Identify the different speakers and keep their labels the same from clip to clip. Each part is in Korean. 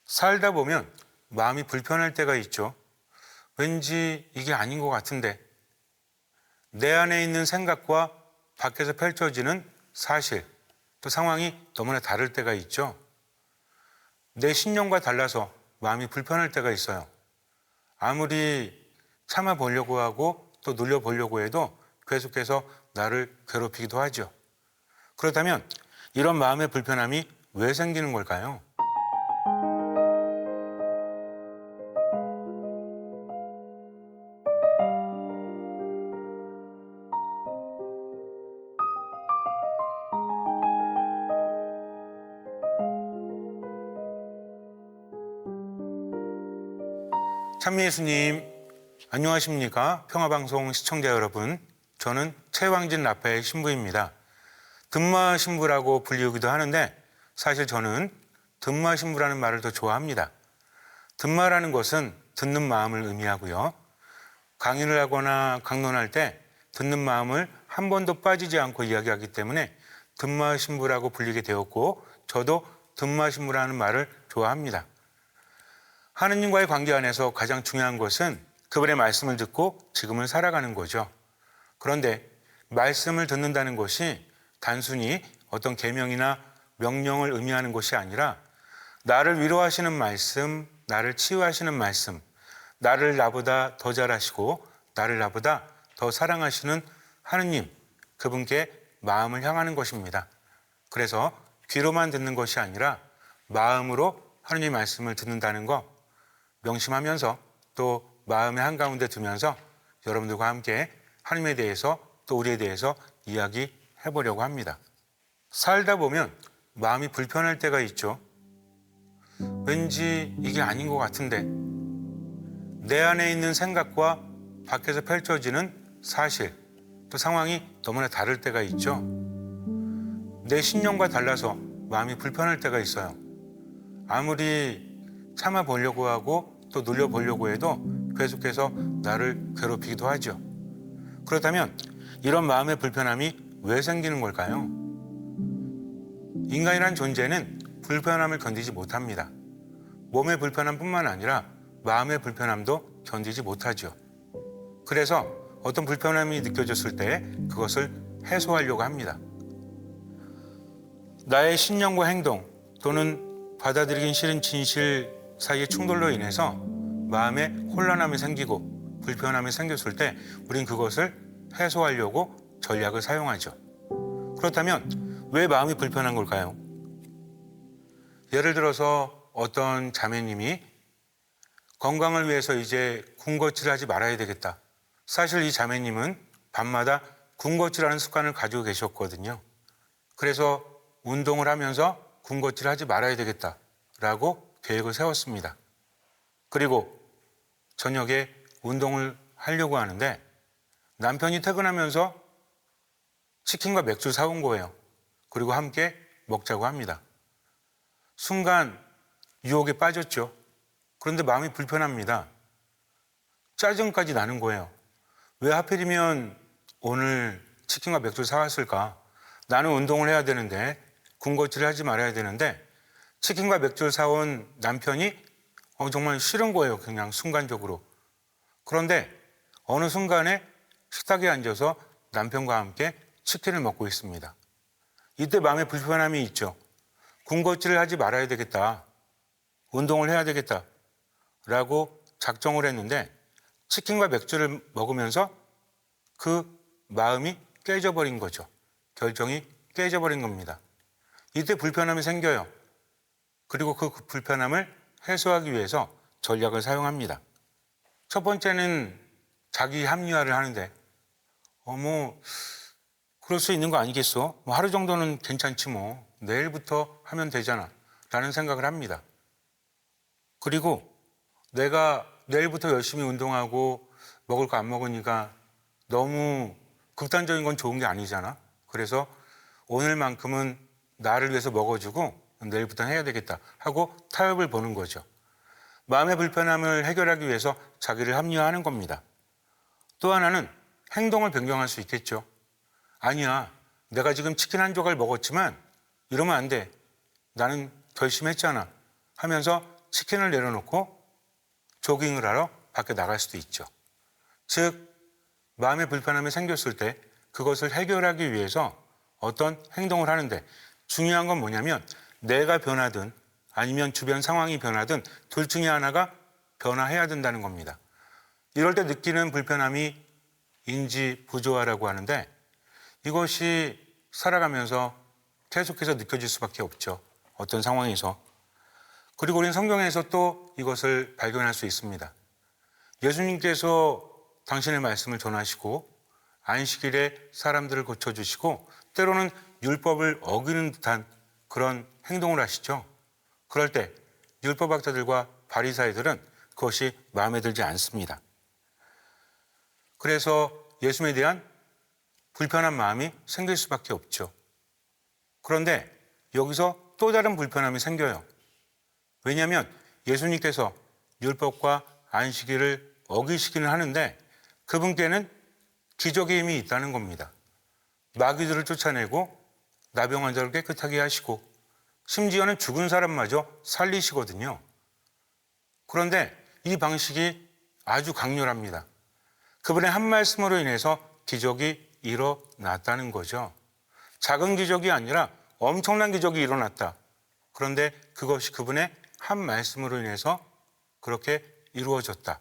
Speaker 1: 살다 보면 마음이 불편할 때가 있죠. 왠지 이게 아닌 것 같은데. 내 안에 있는 생각과 밖에서 펼쳐지는 사실, 또 상황이 너무나 다를 때가 있죠. 내 신념과 달라서 마음이 불편할 때가 있어요. 아무리 참아보려고 하고 또 눌려보려고 해도 계속해서 나를 괴롭히기도 하죠. 그렇다면 이런 마음의 불편함이 왜 생기는 걸까요? 찬미예수님, 안녕하십니까? 평화방송 시청자 여러분, 저는 최왕진 라파엘 신부입니다. 듣마 신부라고 불리우기도 하는데 사실 저는 듣마 신부라는 말을 더 좋아합니다. 듣마라는 것은 듣는 마음을 의미하고요. 강의를 하거나 강론할 때 듣는 마음을 한 번도 빠지지 않고 이야기하기 때문에 듣마 신부라고 불리게 되었고, 저도 듣마 신부라는 말을 좋아합니다. 하느님과의 관계 안에서 가장 중요한 것은 그분의 말씀을 듣고 지금을 살아가는 거죠. 그런데 말씀을 듣는다는 것이 단순히 어떤 계명이나 명령을 의미하는 것이 아니라 나를 위로하시는 말씀, 나를 치유하시는 말씀, 나를 나보다 더 잘하시고 나를 나보다 더 사랑하시는 하느님, 그분께 마음을 향하는 것입니다. 그래서 귀로만 듣는 것이 아니라 마음으로 하느님 말씀을 듣는다는 것 명심하면서 또 마음의 한가운데 두면서 여러분들과 함께 하나님에 대해서 또 우리에 대해서 이야기해 보려고 합니다. 살다 보면 마음이 불편할 때가 있죠. 왠지 이게 아닌 것 같은데. 내 안에 있는 생각과 밖에서 펼쳐지는 사실, 또 상황이 너무나 다를 때가 있죠. 내 신념과 달라서 마음이 불편할 때가 있어요. 아무리 참아보려고 하고 또 눌려보려고 해도 계속해서 나를 괴롭히기도 하죠. 그렇다면 이런 마음의 불편함이 왜 생기는 걸까요? 인간이란 존재는 불편함을 견디지 못합니다. 몸의 불편함뿐만 아니라 마음의 불편함도 견디지 못하죠. 그래서 어떤 불편함이 느껴졌을 때 그것을 해소하려고 합니다. 나의 신념과 행동 또는 받아들이긴 싫은 진실 사이의 충돌로 인해서 마음에 혼란함이 생기고 불편함이 생겼을 때 우린 그것을 해소하려고 전략을 사용하죠. 그렇다면 왜 마음이 불편한 걸까요? 예를 들어서 어떤 자매님이 건강을 위해서 이제 군것질을 하지 말아야 되겠다. 사실 이 자매님은 밤마다 군것질하는 습관을 가지고 계셨거든요. 그래서 운동을 하면서 군것질을 하지 말아야 되겠다라고 계획을 세웠습니다. 그리고 저녁에 운동을 하려고 하는데 남편이 퇴근하면서 치킨과 맥주 사온 거예요. 그리고 함께 먹자고 합니다. 순간 유혹에 빠졌죠. 그런데 마음이 불편합니다. 짜증까지 나는 거예요. 왜 하필이면 오늘 치킨과 맥주를 사왔을까? 나는 운동을 해야 되는데 군것질을 하지 말아야 되는데 치킨과 맥주를 사온 남편이 정말 싫은 거예요. 그냥 순간적으로. 그런데 어느 순간에 식탁에 앉아서 남편과 함께 치킨을 먹고 있습니다. 이때 마음에 불편함이 있죠. 군것질을 하지 말아야 되겠다. 운동을 해야 되겠다. 라고 작정을 했는데 치킨과 맥주를 먹으면서 그 마음이 깨져버린 거죠. 결정이 깨져버린 겁니다. 이때 불편함이 생겨요. 그리고 그 불편함을 해소하기 위해서 전략을 사용합니다. 첫 번째는 자기 합리화를 하는데 그럴 수 있는 거 아니겠어? 하루 정도는 괜찮지 뭐. 내일부터 하면 되잖아. 라는 생각을 합니다. 그리고 내가 내일부터 열심히 운동하고 먹을 거 안 먹으니까 너무 극단적인 건 좋은 게 아니잖아. 그래서 오늘만큼은 나를 위해서 먹어주고 내일부터는 해야 되겠다 하고 타협을 보는 거죠. 마음의 불편함을 해결하기 위해서 자기를 합리화하는 겁니다. 또 하나는 행동을 변경할 수 있겠죠. 아니야, 내가 지금 치킨 한 조각 먹었지만 이러면 안 돼. 나는 결심했잖아 하면서 치킨을 내려놓고 조깅을 하러 밖에 나갈 수도 있죠. 즉, 마음의 불편함이 생겼을 때 그것을 해결하기 위해서 어떤 행동을 하는데 중요한 건 뭐냐면 내가 변하든 아니면 주변 상황이 변하든 둘 중에 하나가 변화해야 된다는 겁니다. 이럴 때 느끼는 불편함이 인지 부조화라고 하는데 이것이 살아가면서 계속해서 느껴질 수밖에 없죠. 어떤 상황에서. 그리고 우리는 성경에서 또 이것을 발견할 수 있습니다. 예수님께서 당신의 말씀을 전하시고 안식일에 사람들을 고쳐주시고 때로는 율법을 어기는 듯한 그런 행동을 하시죠. 그럴 때 율법학자들과 바리사이들은 그것이 마음에 들지 않습니다. 그래서 예수님에 대한 불편한 마음이 생길 수밖에 없죠. 그런데 여기서 또 다른 불편함이 생겨요. 왜냐하면 예수님께서 율법과 안식일을 어기시기는 하는데 그분께는 기적의 힘이 있다는 겁니다. 마귀들을 쫓아내고 나병 환자를 깨끗하게 하시고 심지어는 죽은 사람마저 살리시거든요. 그런데 이 방식이 아주 강렬합니다. 그분의 한 말씀으로 인해서 기적이 일어났다는 거죠. 작은 기적이 아니라 엄청난 기적이 일어났다. 그런데 그것이 그분의 한 말씀으로 인해서 그렇게 이루어졌다.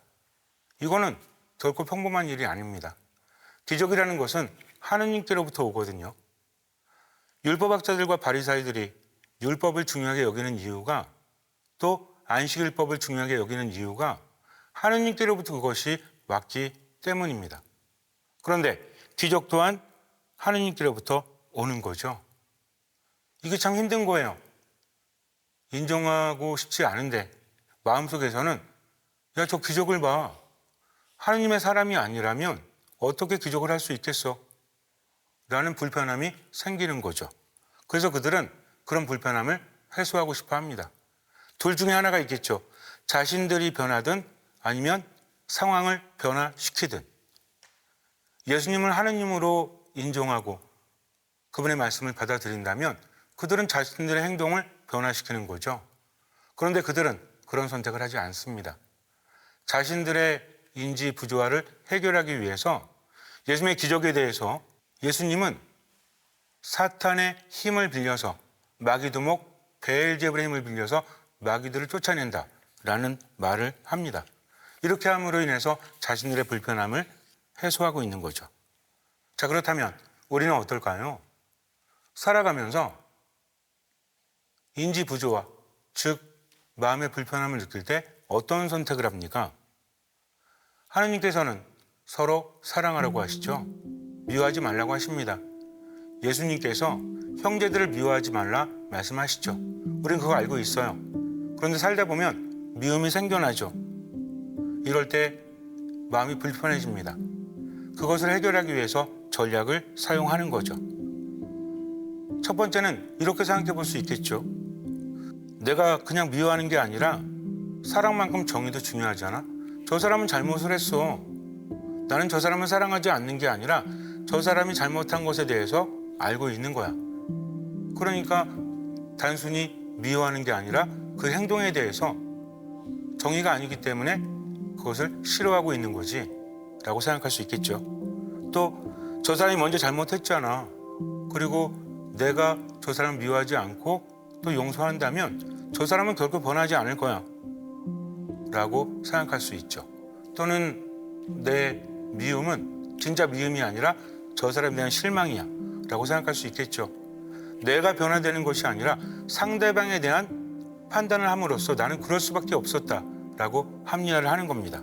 Speaker 1: 이거는 결코 평범한 일이 아닙니다. 기적이라는 것은 하느님께로부터 오거든요. 율법학자들과 바리사이들이 율법을 중요하게 여기는 이유가 또 안식일법을 중요하게 여기는 이유가 하느님께로부터 그것이 왔기 때문입니다. 그런데 기적 또한 하느님께로부터 오는 거죠. 이게 참 힘든 거예요. 인정하고 싶지 않은데 마음속에서는 야, 저 기적을 봐. 하느님의 사람이 아니라면 어떻게 기적을 할 수 있겠어? 라는 불편함이 생기는 거죠. 그래서 그들은 그런 불편함을 해소하고 싶어 합니다. 둘 중에 하나가 있겠죠. 자신들이 변하든 아니면 상황을 변화시키든. 예수님을 하느님으로 인정하고 그분의 말씀을 받아들인다면 그들은 자신들의 행동을 변화시키는 거죠. 그런데 그들은 그런 선택을 하지 않습니다. 자신들의 인지 부조화를 해결하기 위해서 예수님의 기적에 대해서 예수님은 사탄의 힘을 빌려서 마귀두목 베엘제불의 힘을 빌려서 마귀들을 쫓아낸다라는 말을 합니다. 이렇게 함으로 인해서 자신들의 불편함을 해소하고 있는 거죠. 자, 그렇다면 우리는 어떨까요? 살아가면서 인지 부조화, 즉 마음의 불편함을 느낄 때 어떤 선택을 합니까? 하느님께서는 서로 사랑하라고 하시죠. 미워하지 말라고 하십니다. 예수님께서 형제들을 미워하지 말라 말씀하시죠. 우리는 그거 알고 있어요. 그런데 살다 보면 미움이 생겨나죠. 이럴 때 마음이 불편해집니다. 그것을 해결하기 위해서 전략을 사용하는 거죠. 첫 번째는 이렇게 생각해 볼 수 있겠죠. 내가 그냥 미워하는 게 아니라 사랑만큼 정의도 중요하잖아. 저 사람은 잘못을 했어. 나는 저 사람을 사랑하지 않는 게 아니라 저 사람이 잘못한 것에 대해서 알고 있는 거야. 그러니까 단순히 미워하는 게 아니라 그 행동에 대해서 정의가 아니기 때문에 그것을 싫어하고 있는 거지 라고 생각할 수 있겠죠. 또 저 사람이 먼저 잘못했잖아. 그리고 내가 저 사람을 미워하지 않고 또 용서한다면 저 사람은 결코 변하지 않을 거야 라고 생각할 수 있죠. 또는 내 미움은 진짜 미움이 아니라 저 사람에 대한 실망이야 라고 생각할 수 있겠죠. 내가 변화되는 것이 아니라 상대방에 대한 판단을 함으로써 나는 그럴 수밖에 없었다 라고 합리화를 하는 겁니다.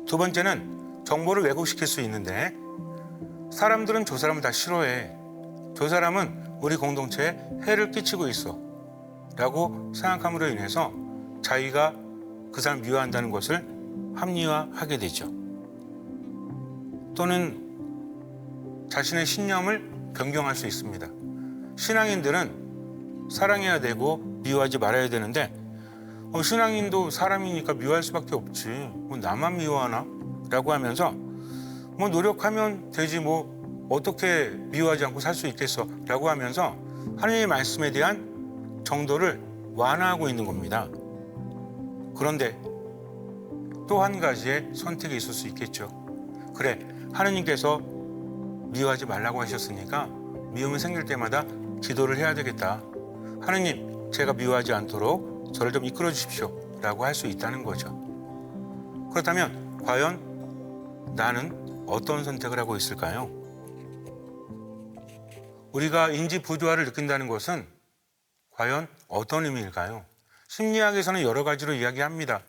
Speaker 1: 두 번째는 정보를 왜곡시킬 수 있는데 사람들은 저 사람을 다 싫어해. 저 사람은 우리 공동체에 해를 끼치고 있어 라고 생각함으로 인해서 자기가 그 사람 미워한다는 것을 합리화하게 되죠. 또는 자신의 신념을 변경할 수 있습니다. 신앙인들은 사랑해야 되고 미워하지 말아야 되는데 신앙인도 사람이니까 미워할 수밖에 없지. 뭐 나만 미워하나? 라고 하면서 뭐 노력하면 되지 뭐 어떻게 미워하지 않고 살 수 있겠어? 라고 하면서 하나님의 말씀에 대한 정도를 완화하고 있는 겁니다. 그런데 또 한 가지의 선택이 있을 수 있겠죠. 그래, 하느님께서 미워하지 말라고 하셨으니까 미움이 생길 때마다 기도를 해야 되겠다. 하느님, 제가 미워하지 않도록 저를 좀 이끌어 주십시오 라고 할 수 있다는 거죠. 그렇다면 과연 나는 어떤 선택을 하고 있을까요? 우리가 인지 부조화를 느낀다는 것은 과연 어떤 의미일까요? 심리학에서는 여러 가지로 이야기합니다.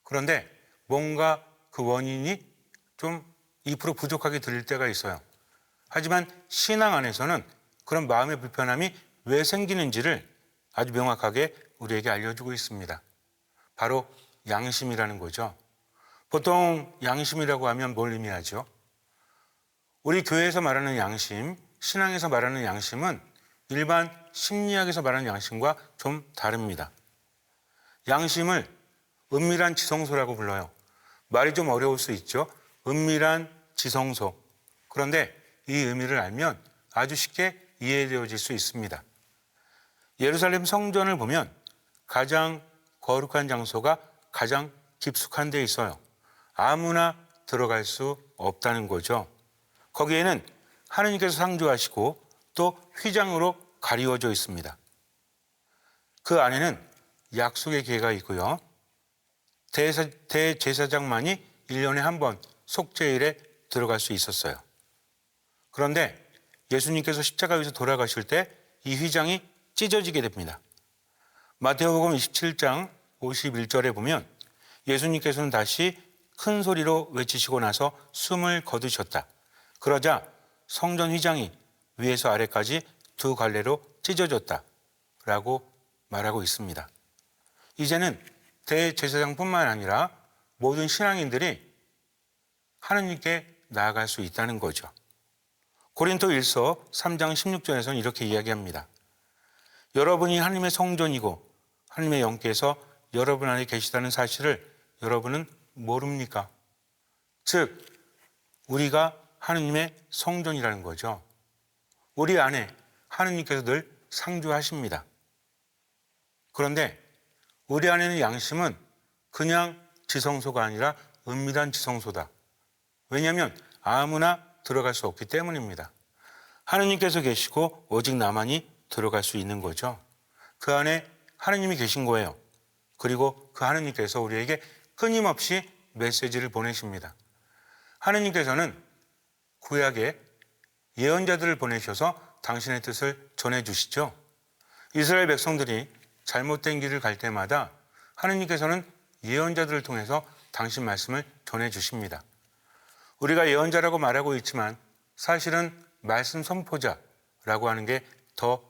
Speaker 1: 그런데 뭔가 그 원인이 좀 2% 부족하게 들릴 때가 있어요. 하지만 신앙 안에서는 그런 마음의 불편함이 왜 생기는지를 아주 명확하게 우리에게 알려주고 있습니다. 바로 양심이라는 거죠. 보통 양심이라고 하면 뭘 의미하죠? 우리 교회에서 말하는 양심, 신앙에서 말하는 양심은 일반 심리학에서 말하는 양심과 좀 다릅니다. 양심을 은밀한 지성소라고 불러요. 말이 좀 어려울 수 있죠. 은밀한 지성소. 그런데 이 의미를 알면 아주 쉽게 이해되어질 수 있습니다. 예루살렘 성전을 보면 가장 거룩한 장소가 가장 깊숙한 데 있어요. 아무나 들어갈 수 없다는 거죠. 거기에는 하느님께서 상주하시고 또 휘장으로 가리워져 있습니다. 그 안에는 약속의 계가 있고요. 대제사장만이 1년에 한 번 속죄일에 들어갈 수 있었어요. 그런데 예수님께서 십자가 위에서 돌아가실 때 이 휘장이 찢어지게 됩니다. 마태복음 27장 51절에 보면 예수님께서는 다시 큰 소리로 외치시고 나서 숨을 거두셨다. 그러자 성전 휘장이 위에서 아래까지 두 갈래로 찢어졌다 라고 말하고 있습니다. 이제는 대제사장뿐만 아니라 모든 신앙인들이 하느님께 나아갈 수 있다는 거죠. 고린도일서 3장 16절에서는 이렇게 이야기합니다. 여러분이 하나님의 성전이고 하나님의 영께서 여러분 안에 계시다는 사실을 여러분은 모릅니까? 즉 우리가 하느님의 성전이라는 거죠. 우리 안에 하느님께서 늘 상주하십니다. 그런데 우리 안에는 양심은 그냥 지성소가 아니라 은밀한 지성소다. 왜냐하면 아무나 들어갈 수 없기 때문입니다. 하느님께서 계시고 오직 나만이 들어갈 수 있는 거죠. 그 안에 하느님이 계신 거예요. 그리고 그 하느님께서 우리에게 끊임없이 메시지를 보내십니다. 하느님께서는 구약에 예언자들을 보내셔서 당신의 뜻을 전해주시죠. 이스라엘 백성들이 잘못된 길을 갈 때마다 하느님께서는 예언자들을 통해서 당신 말씀을 전해주십니다. 우리가 예언자라고 말하고 있지만 사실은 말씀 선포자라고 하는 게 더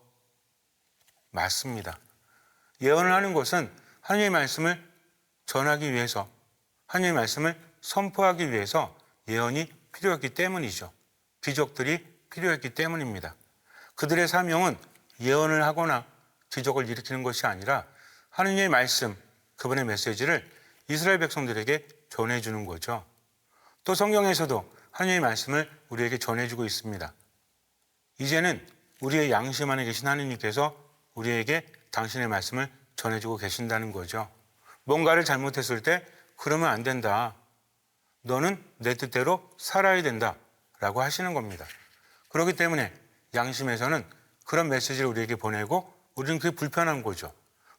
Speaker 1: 맞습니다. 예언을 하는 것은 하나님의 말씀을 전하기 위해서, 하나님의 말씀을 선포하기 위해서 예언이 필요했기 때문이죠. 기적들이 필요했기 때문입니다. 그들의 사명은 예언을 하거나 기적을 일으키는 것이 아니라 하느님의 말씀, 그분의 메시지를 이스라엘 백성들에게 전해주는 거죠. 또 성경에서도 하느님의 말씀을 우리에게 전해주고 있습니다. 이제는 우리의 양심 안에 계신 하느님께서 우리에게 당신의 말씀을 전해주고 계신다는 거죠. 뭔가를 잘못했을 때 그러면 안 된다. 너는 내 뜻대로 살아야 된다. 라고 하시는 겁니다. 그렇기 때문에 양심에서는 그런 메시지를 우리에게 보내고 우리는 그게 불편한 거죠.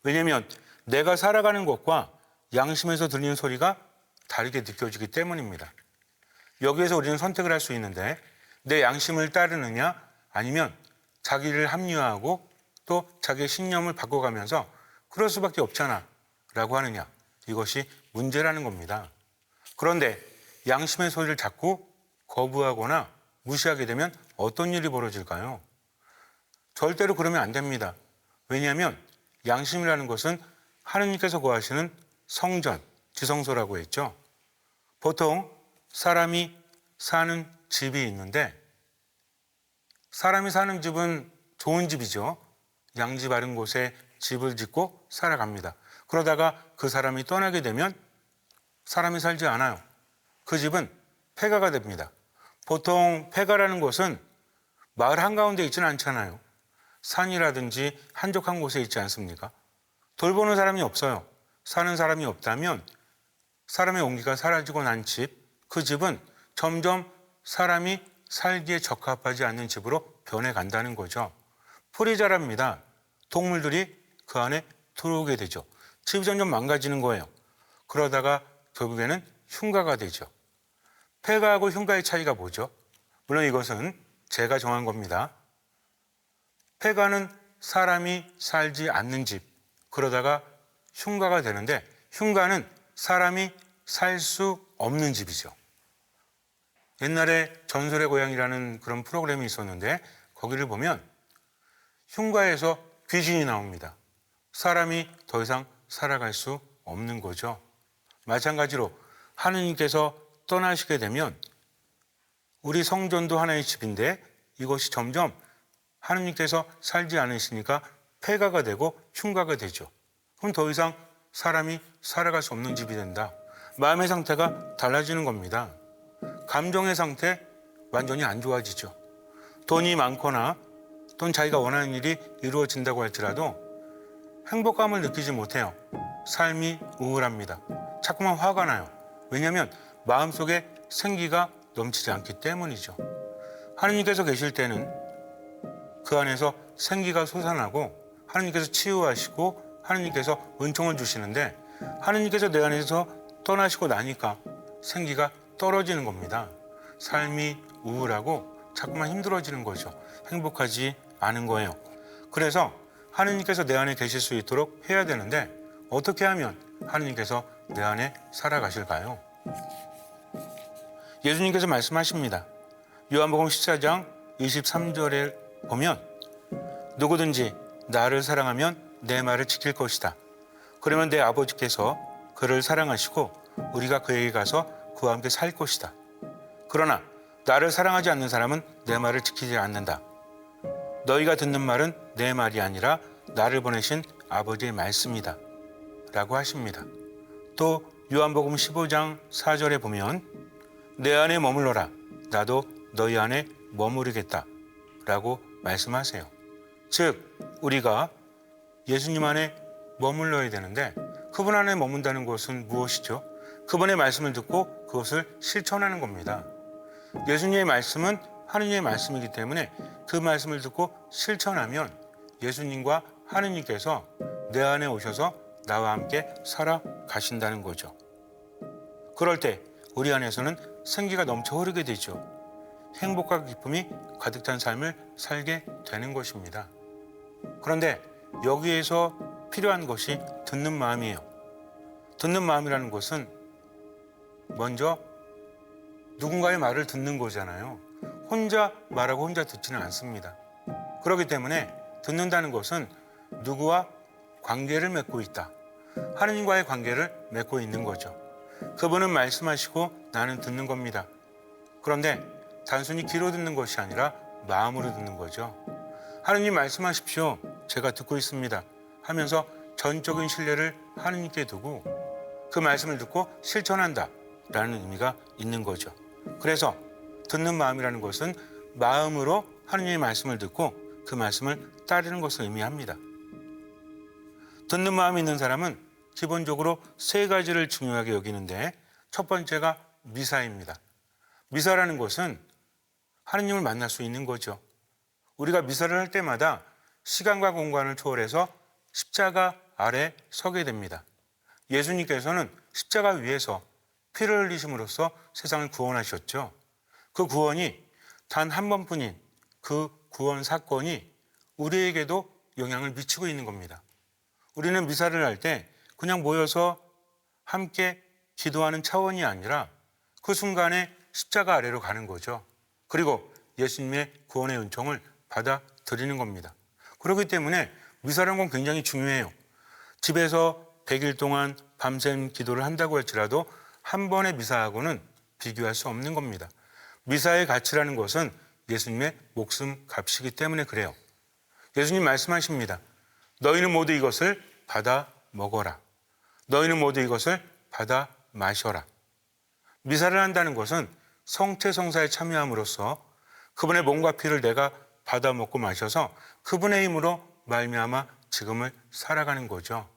Speaker 1: 왜냐하면 내가 살아가는 것과 양심에서 들리는 소리가 다르게 느껴지기 때문입니다. 여기에서 우리는 선택을 할 수 있는데 내 양심을 따르느냐 아니면 자기를 합리화하고 또 자기의 신념을 바꿔가면서 그럴 수밖에 없잖아 라고 하느냐, 이것이 문제라는 겁니다. 그런데 양심의 소리를 자꾸 거부하거나 무시하게 되면 어떤 일이 벌어질까요? 절대로 그러면 안 됩니다. 왜냐하면 양심이라는 것은 하느님께서 거하시는 성전, 지성소라고 했죠. 보통 사람이 사는 집이 있는데 사람이 사는 집은 좋은 집이죠. 양지 바른 곳에 집을 짓고 살아갑니다. 그러다가 그 사람이 떠나게 되면 사람이 살지 않아요. 그 집은 폐가가 됩니다. 보통 폐가라는 곳은 마을 한가운데 있지는 않잖아요. 산이라든지 한적한 곳에 있지 않습니까? 돌보는 사람이 없어요. 사는 사람이 없다면 사람의 온기가 사라지고 난 집, 그 집은 점점 사람이 살기에 적합하지 않는 집으로 변해간다는 거죠. 풀이 자랍니다. 동물들이 그 안에 들어오게 되죠. 집이 점점 망가지는 거예요. 그러다가 결국에는 흉가가 되죠. 폐가하고 흉가의 차이가 뭐죠? 물론 이것은 제가 정한 겁니다. 폐가는 사람이 살지 않는 집, 그러다가 흉가가 되는데 흉가는 사람이 살 수 없는 집이죠. 옛날에 전설의 고향이라는 그런 프로그램이 있었는데 거기를 보면 흉가에서 귀신이 나옵니다. 사람이 더 이상 살아갈 수 없는 거죠. 마찬가지로 하느님께서 떠나시게 되면 우리 성전도 하나의 집인데 이것이 점점 하느님께서 살지 않으시니까 폐가가 되고 흉가가 되죠. 그럼 더 이상 사람이 살아갈 수 없는 집이 된다. 마음의 상태가 달라지는 겁니다. 감정의 상태 완전히 안 좋아지죠. 돈이 많거나 또는 자기가 원하는 일이 이루어진다고 할지라도 행복감을 느끼지 못해요. 삶이 우울합니다. 자꾸만 화가 나요. 왜냐하면 마음속에 생기가 넘치지 않기 때문이죠. 하느님께서 계실 때는 그 안에서 생기가 솟아나고 하느님께서 치유하시고 하느님께서 은총을 주시는데 하느님께서 내 안에서 떠나시고 나니까 생기가 떨어지는 겁니다. 삶이 우울하고 자꾸만 힘들어지는 거죠. 행복하지 않은 거예요. 그래서 하느님께서 내 안에 계실 수 있도록 해야 되는데 어떻게 하면 하느님께서 내 안에 살아가실까요? 예수님께서 말씀하십니다. 요한복음 14장 23절에 보면 누구든지 나를 사랑하면 내 말을 지킬 것이다. 그러면 내 아버지께서 그를 사랑하시고 우리가 그에게 가서 그와 함께 살 것이다. 그러나 나를 사랑하지 않는 사람은 내 말을 지키지 않는다. 너희가 듣는 말은 내 말이 아니라 나를 보내신 아버지의 말씀이다. 라고 하십니다. 또 요한복음 15장 4절에 보면 내 안에 머물러라. 나도 너희 안에 머무르겠다. 라고 말씀하세요. 즉 우리가 예수님 안에 머물러야 되는데 그분 안에 머문다는 것은 무엇이죠? 그분의 말씀을 듣고 그것을 실천하는 겁니다. 예수님의 말씀은 하느님의 말씀이기 때문에 그 말씀을 듣고 실천하면 예수님과 하느님께서 내 안에 오셔서 나와 함께 살아가신다는 거죠. 그럴 때 우리 안에서는 생기가 넘쳐 흐르게 되죠. 행복과 기쁨이 가득 찬 삶을 살게 되는 것입니다. 그런데 여기에서 필요한 것이 듣는 마음이에요. 듣는 마음이라는 것은 먼저 누군가의 말을 듣는 거잖아요. 혼자 말하고 혼자 듣지는 않습니다. 그렇기 때문에 듣는다는 것은 누구와 관계를 맺고 있다. 하느님과의 관계를 맺고 있는 거죠. 그분은 말씀하시고 나는 듣는 겁니다. 그런데 단순히 귀로 듣는 것이 아니라 마음으로 듣는 거죠. 하느님 말씀하십시오. 제가 듣고 있습니다. 하면서 전적인 신뢰를 하느님께 두고 그 말씀을 듣고 실천한다 라는 의미가 있는 거죠. 그래서 듣는 마음이라는 것은 마음으로 하느님의 말씀을 듣고 그 말씀을 따르는 것을 의미합니다. 듣는 마음이 있는 사람은 기본적으로 세 가지를 중요하게 여기는데 첫 번째가 미사입니다. 미사라는 것은 하느님을 만날 수 있는 거죠. 우리가 미사를 할 때마다 시간과 공간을 초월해서 십자가 아래 서게 됩니다. 예수님께서는 십자가 위에서 피를 흘리심으로써 세상을 구원하셨죠. 그 구원이 단 한 번뿐인 그 구원 사건이 우리에게도 영향을 미치고 있는 겁니다. 우리는 미사를 할 때 그냥 모여서 함께 기도하는 차원이 아니라 그 순간에 십자가 아래로 가는 거죠. 그리고 예수님의 구원의 은총을 받아들이는 겁니다. 그렇기 때문에 미사라는 건 굉장히 중요해요. 집에서 100일 동안 밤샘 기도를 한다고 할지라도 한 번의 미사하고는 비교할 수 없는 겁니다. 미사의 가치라는 것은 예수님의 목숨 값이기 때문에 그래요. 예수님 말씀하십니다. 너희는 모두 이것을 받아 먹어라. 너희는 모두 이것을 받아 마셔라. 미사를 한다는 것은 성체성사에 참여함으로써 그분의 몸과 피를 내가 받아 먹고 마셔서 그분의 힘으로 말미암아 지금을 살아가는 거죠.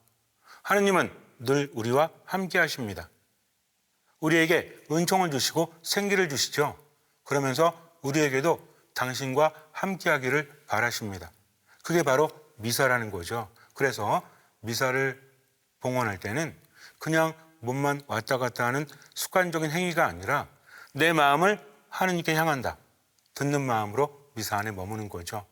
Speaker 1: 하느님은 늘 우리와 함께 하십니다. 우리에게 은총을 주시고 생기를 주시죠. 그러면서 우리에게도 당신과 함께 하기를 바라십니다. 그게 바로 미사라는 거죠. 그래서 미사를 봉헌할 때는 그냥 몸만 왔다 갔다 하는 습관적인 행위가 아니라 내 마음을 하느님께 향한다. 듣는 마음으로 미사 안에 머무는 거죠.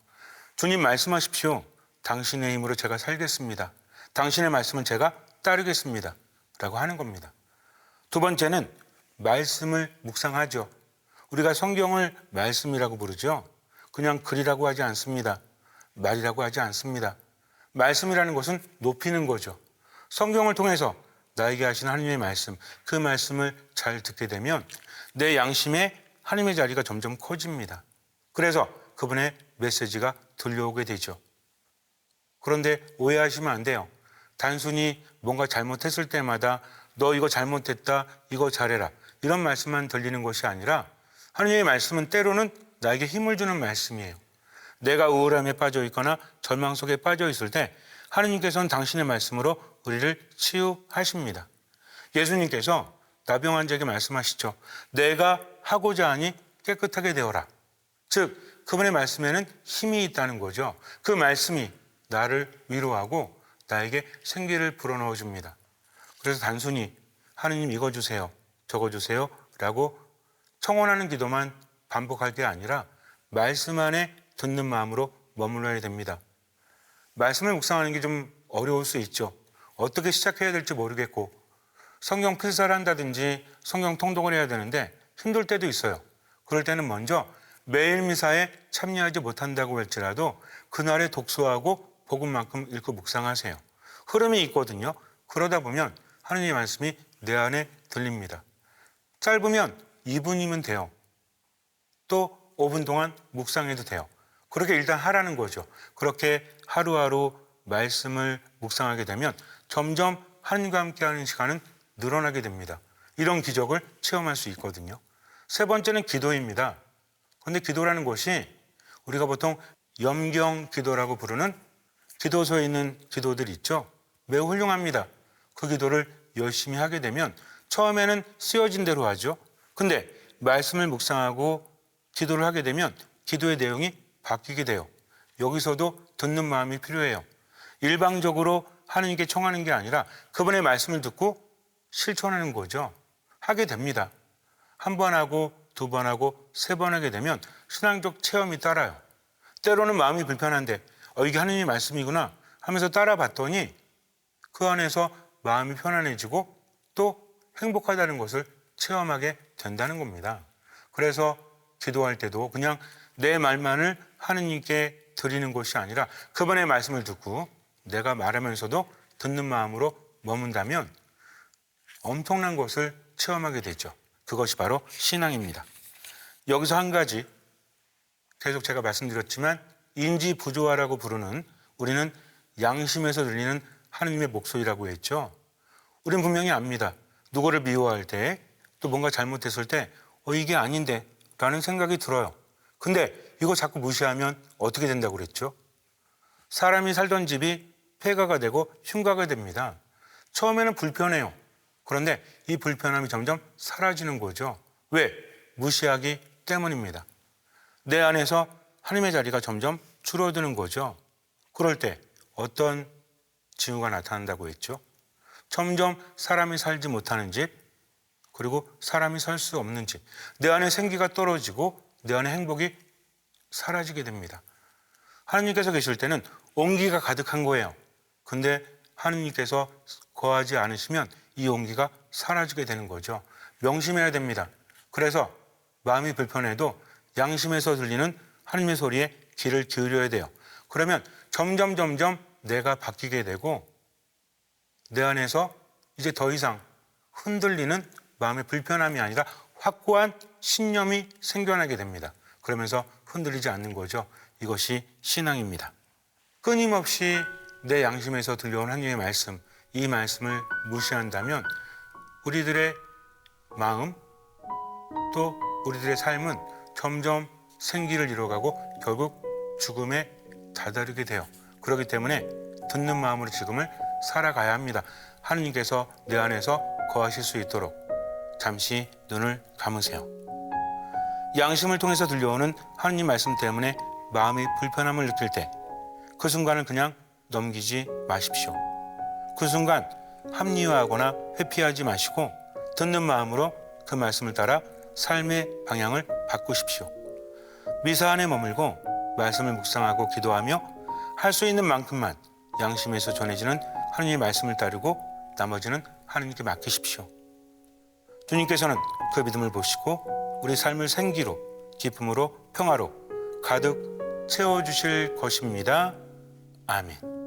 Speaker 1: 주님 말씀하십시오. 당신의 힘으로 제가 살겠습니다. 당신의 말씀은 제가 따르겠습니다. 라고 하는 겁니다. 두 번째는 말씀을 묵상하죠. 우리가 성경을 말씀이라고 부르죠. 그냥 글이라고 하지 않습니다. 말이라고 하지 않습니다. 말씀이라는 것은 높이는 거죠. 성경을 통해서 나에게 하신 하나님의 말씀, 그 말씀을 잘 듣게 되면 내 양심에 하나님의 자리가 점점 커집니다. 그래서 그분의 메시지가 들려오게 되죠. 그런데 오해하시면 안 돼요. 단순히 뭔가 잘못했을 때마다 너 이거 잘못했다, 이거 잘해라 이런 말씀만 들리는 것이 아니라 하나님의 말씀은 때로는 나에게 힘을 주는 말씀이에요. 내가 우울함에 빠져 있거나 절망 속에 빠져 있을 때 하나님께서는 당신의 말씀으로 우리를 치유하십니다. 예수님께서 나병 환자에게 말씀하시죠. 내가 하고자 하니 깨끗하게 되어라. 즉 그분의 말씀에는 힘이 있다는 거죠. 그 말씀이 나를 위로하고 나에게 생기를 불어넣어 줍니다. 그래서 단순히 하느님 이거 주세요, 저거 주세요 라고 청원하는 기도만 반복할 게 아니라 말씀 안에 듣는 마음으로 머물러야 됩니다. 말씀을 묵상하는 게 좀 어려울 수 있죠. 어떻게 시작해야 될지 모르겠고 성경 필사를 한다든지 성경 통독을 해야 되는데 힘들 때도 있어요. 그럴 때는 먼저 매일 미사에 참여하지 못한다고 할지라도 그날에 독서하고 복음만큼 읽고 묵상하세요. 흐름이 있거든요. 그러다 보면 하나님의 말씀이 내 안에 들립니다. 짧으면 2분이면 돼요. 또 5분 동안 묵상해도 돼요. 그렇게 일단 하라는 거죠. 그렇게 하루하루 말씀을 묵상하게 되면 점점 하나님과 함께하는 시간은 늘어나게 됩니다. 이런 기적을 체험할 수 있거든요. 세 번째는 기도입니다. 그런데 기도라는 것이 우리가 보통 염경 기도라고 부르는 기도소에 있는 기도들 있죠. 매우 훌륭합니다. 그 기도를 열심히 하게 되면 처음에는 쓰여진 대로 하죠. 근데 말씀을 묵상하고 기도를 하게 되면 기도의 내용이 바뀌게 돼요. 여기서도 듣는 마음이 필요해요. 일방적으로 하나님께 청하는 게 아니라 그분의 말씀을 듣고 실천하는 거죠. 하게 됩니다. 한 번 하고 두 번 하고 세 번 하게 되면 신앙적 체험이 따라요. 때로는 마음이 불편한데 이게 하나님의 말씀이구나 하면서 따라봤더니 그 안에서 마음이 편안해지고 또 행복하다는 것을 체험하게 된다는 겁니다. 그래서 기도할 때도 그냥 내 말만을 하느님께 드리는 것이 아니라 그분의 말씀을 듣고 내가 말하면서도 듣는 마음으로 머문다면 엄청난 것을 체험하게 되죠. 그것이 바로 신앙입니다. 여기서 한 가지 계속 제가 말씀드렸지만 인지부조화라고 부르는 우리는 양심에서 들리는 하느님의 목소리라고 했죠. 우리는 분명히 압니다. 누구를 미워할 때 또 뭔가 잘못했을 때 이게 아닌데 라는 생각이 들어요. 근데 이거 자꾸 무시하면 어떻게 된다고 그랬죠? 사람이 살던 집이 폐가가 되고 흉가가 됩니다. 처음에는 불편해요. 그런데 이 불편함이 점점 사라지는 거죠. 왜? 무시하기 때문입니다. 내 안에서 하나님의 자리가 점점 줄어드는 거죠. 그럴 때 어떤 징후가 나타난다고 했죠? 점점 사람이 살지 못하는 집, 그리고 사람이 살 수 없는 집, 내 안에 생기가 떨어지고 내 안에 행복이 사라지게 됩니다. 하나님께서 계실 때는 온기가 가득한 거예요. 근데 하나님께서 거하지 않으시면 이 온기가 사라지게 되는 거죠. 명심해야 됩니다. 그래서 마음이 불편해도 양심에서 들리는 하나님의 소리에 귀를 기울여야 돼요. 그러면 점점 내가 바뀌게 되고 내 안에서 이제 더 이상 흔들리는 마음의 불편함이 아니라 확고한 신념이 생겨나게 됩니다. 그러면서 흔들리지 않는 거죠. 이것이 신앙입니다. 끊임없이 내 양심에서 들려온 하나님의 말씀, 이 말씀을 무시한다면 우리들의 마음 또 우리들의 삶은 점점 생기를 잃어가고 결국 죽음에 다다르게 돼요. 그렇기 때문에 듣는 마음으로 지금을 살아가야 합니다. 하느님께서 내 안에서 거하실 수 있도록 잠시 눈을 감으세요. 양심을 통해서 들려오는 하느님 말씀 때문에 마음이 불편함을 느낄 때 그 순간을 그냥 넘기지 마십시오. 그 순간 합리화하거나 회피하지 마시고 듣는 마음으로 그 말씀을 따라 삶의 방향을 바꾸십시오. 미사 안에 머물고 말씀을 묵상하고 기도하며 할 수 있는 만큼만 양심에서 전해지는 하느님의 말씀을 따르고 나머지는 하느님께 맡기십시오. 주님께서는 그 믿음을 보시고 우리 삶을 생기로, 기쁨으로, 평화로 가득 채워주실 것입니다. 아멘.